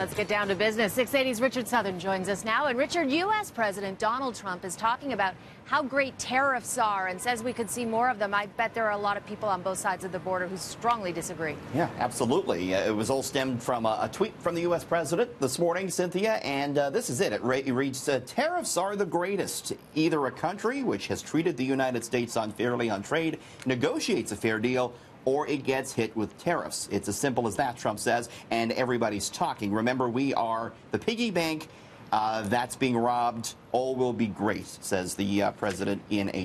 Let's get down to business. 680's Richard Southern joins us now. And Richard, U.S. President Donald Trump is talking about how great tariffs are and says we could see more of them. I bet there are a lot of people on both sides of the border who strongly disagree. Yeah, absolutely. It was all stemmed from a tweet from the U.S. president this morning, Cynthia, and this is it. It reads, tariffs are the greatest. Either a country which has treated the United States unfairly on trade negotiates a fair deal, or it gets hit with tariffs. It's as simple as that, Trump says, and everybody's talking. Remember, we are the piggy bank that's being robbed. All will be great, says the president in a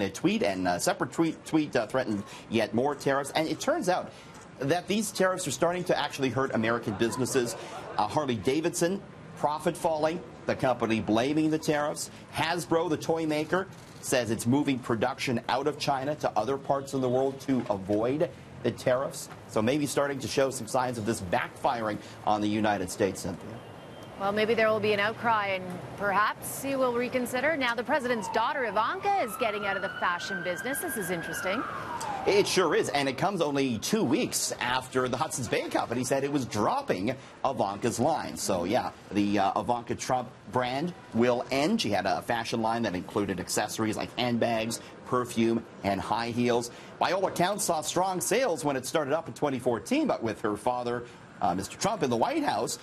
tweet, and a separate tweet threatened yet more tariffs. And it turns out that these tariffs are starting to actually hurt American businesses. Harley-Davidson, profit falling, the company blaming the tariffs. Hasbro, the toy maker, says it's moving production out of China to other parts of the world to avoid the tariffs. So maybe starting to show some signs of this backfiring on the United States, Cynthia. Well, maybe there will be an outcry and perhaps he will reconsider. Now, the president's daughter, Ivanka, is getting out of the fashion business. This is interesting. It sure is, and it comes only 2 weeks after the Hudson's Bay Company said it was dropping Ivanka's line. So, yeah, the Ivanka Trump brand will end. She had a fashion line that included accessories like handbags, perfume, and high heels. By all accounts, saw strong sales when it started up in 2014, but with her father, Mr. Trump, in the White House,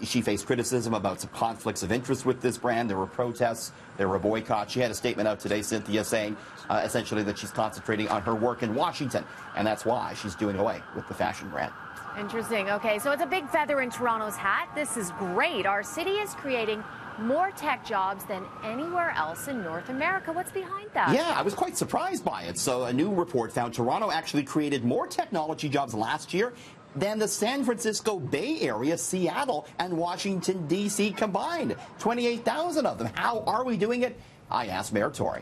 she faced criticism about some conflicts of interest with this brand. There were protests. There were boycotts. She had a statement out today, Cynthia, saying essentially that she's concentrating on her work in Washington, and that's why she's doing away with the fashion brand. Interesting. Okay, so it's a big feather in Toronto's hat. This is great. Our city is creating more tech jobs than anywhere else in North America. What's behind that? Yeah, I was quite surprised by it. So a new report found Toronto actually created more technology jobs last year than the San Francisco Bay Area, Seattle, and Washington, D.C. combined. 28,000 of them. How are we doing it? I asked Mayor Tory.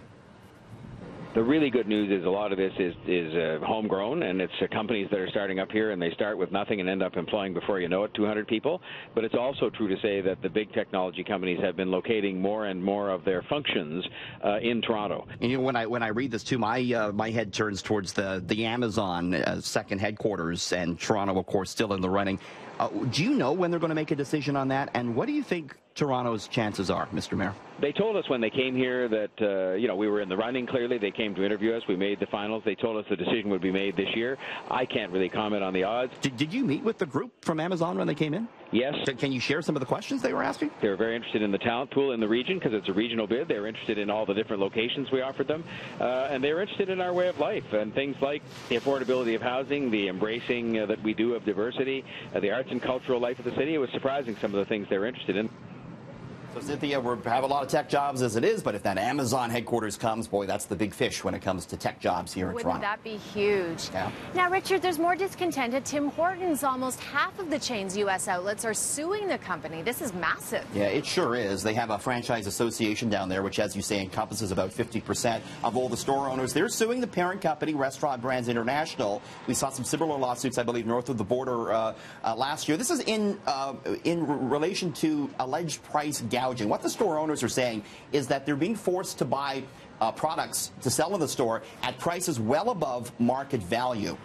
The really good news is a lot of this is homegrown, and it's companies that are starting up here, and they start with nothing and end up employing, before you know it, 200 people. But it's also true to say that the big technology companies have been locating more and more of their functions in Toronto. And, you know, when I read this too, my head turns towards the Amazon second headquarters, and Toronto, of course, still in the running. Do you know when they're going to make a decision on that? And what do you think Toronto's chances are, Mr. Mayor? They told us when they came here that, we were in the running, clearly. They came to interview us. We made the finals. They told us the decision would be made this year. I can't really comment on the odds. Did you meet with the group from Amazon when they came in? Yes. Can you share some of the questions they were asking? They were very interested in the talent pool in the region because it's a regional bid. They were interested in all the different locations we offered them. And they were interested in our way of life and things like the affordability of housing, the embracing that we do of diversity, the arts and cultural life of the city. It was surprising some of the things they were interested in. So, Cynthia, we have a lot of tech jobs as it is, but if that Amazon headquarters comes, boy, that's the big fish when it comes to tech jobs here in Toronto. Wouldn't that be huge? Yeah. Now, Richard, there's more discontent at Tim Hortons. Almost half of the chain's U.S. outlets are suing the company. This is massive. Yeah, it sure is. They have a franchise association down there, which, as you say, encompasses about 50% of all the store owners. They're suing the parent company, Restaurant Brands International. We saw some similar lawsuits, I believe, north of the border last year. This is in relation to alleged price gouging. What the store owners are saying is that they're being forced to buy products to sell in the store at prices well above market value.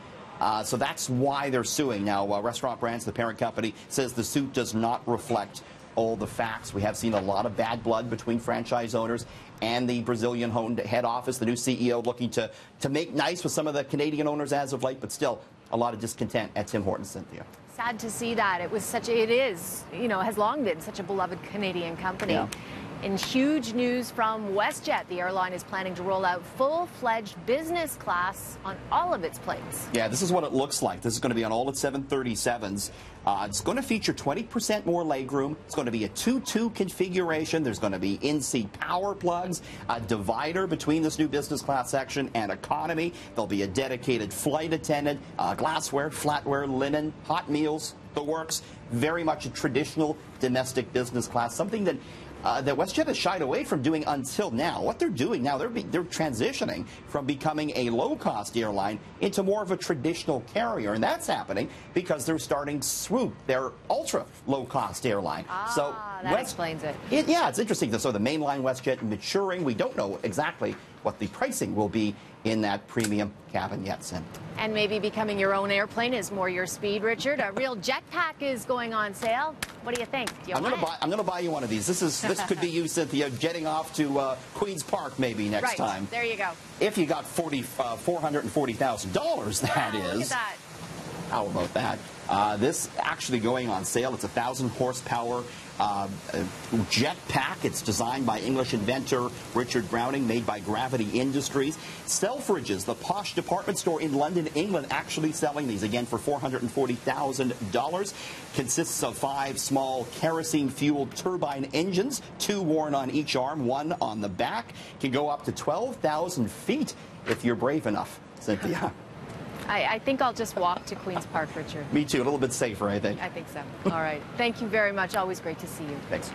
So that's why they're suing. Now, Restaurant Brands, the parent company, says the suit does not reflect all the facts. We have seen a lot of bad blood between franchise owners and the Brazilian head office, the new CEO looking to make nice with some of the Canadian owners as of late, but still a lot of discontent at Tim Hortons, Cynthia. Sad to see that. It is, has long been such a beloved Canadian company. Yeah. In huge news from WestJet, the airline is planning to roll out full-fledged business class on all of its planes. Yeah, this is what it looks like. This is going to be on all its 737s. It's going to feature 20% more legroom. It's going to be a 2-2 configuration. There's going to be in-seat power plugs, a divider between this new business class section and economy. There'll be a dedicated flight attendant, glassware, flatware, linen, hot meals, the works. Very much a traditional domestic business class, something that WestJet has shied away from doing until now. What they're doing now, they're transitioning from becoming a low-cost airline into more of a traditional carrier, and that's happening because they're starting Swoop, their ultra-low-cost airline. That explains it. Yeah, it's interesting. So the mainline WestJet maturing. We don't know exactly what the pricing will be in that premium cabin yet, Cindy. And maybe becoming your own airplane is more your speed, Richard. A real jetpack is going on sale. What do you think? Do you want it? I'm going to buy you one of these. This could be you, Cynthia, jetting off to Queens Park maybe next time. There you go. If you got $440,000, that is. Look at that. How about that? This actually going on sale. It's a 1,000 horsepower jetpack. It's designed by English inventor Richard Browning, made by Gravity Industries. Selfridges, the posh department store in London, England, actually selling these, again, for $440,000. Consists of 5 small kerosene-fueled turbine engines, 2 worn on each arm, 1 on the back. Can go up to 12,000 feet if you're brave enough, Cynthia. I think I'll just walk to Queen's Park, Richard. Me too. A little bit safer, I think. I think so. All right. Thank you very much. Always great to see you. Thanks.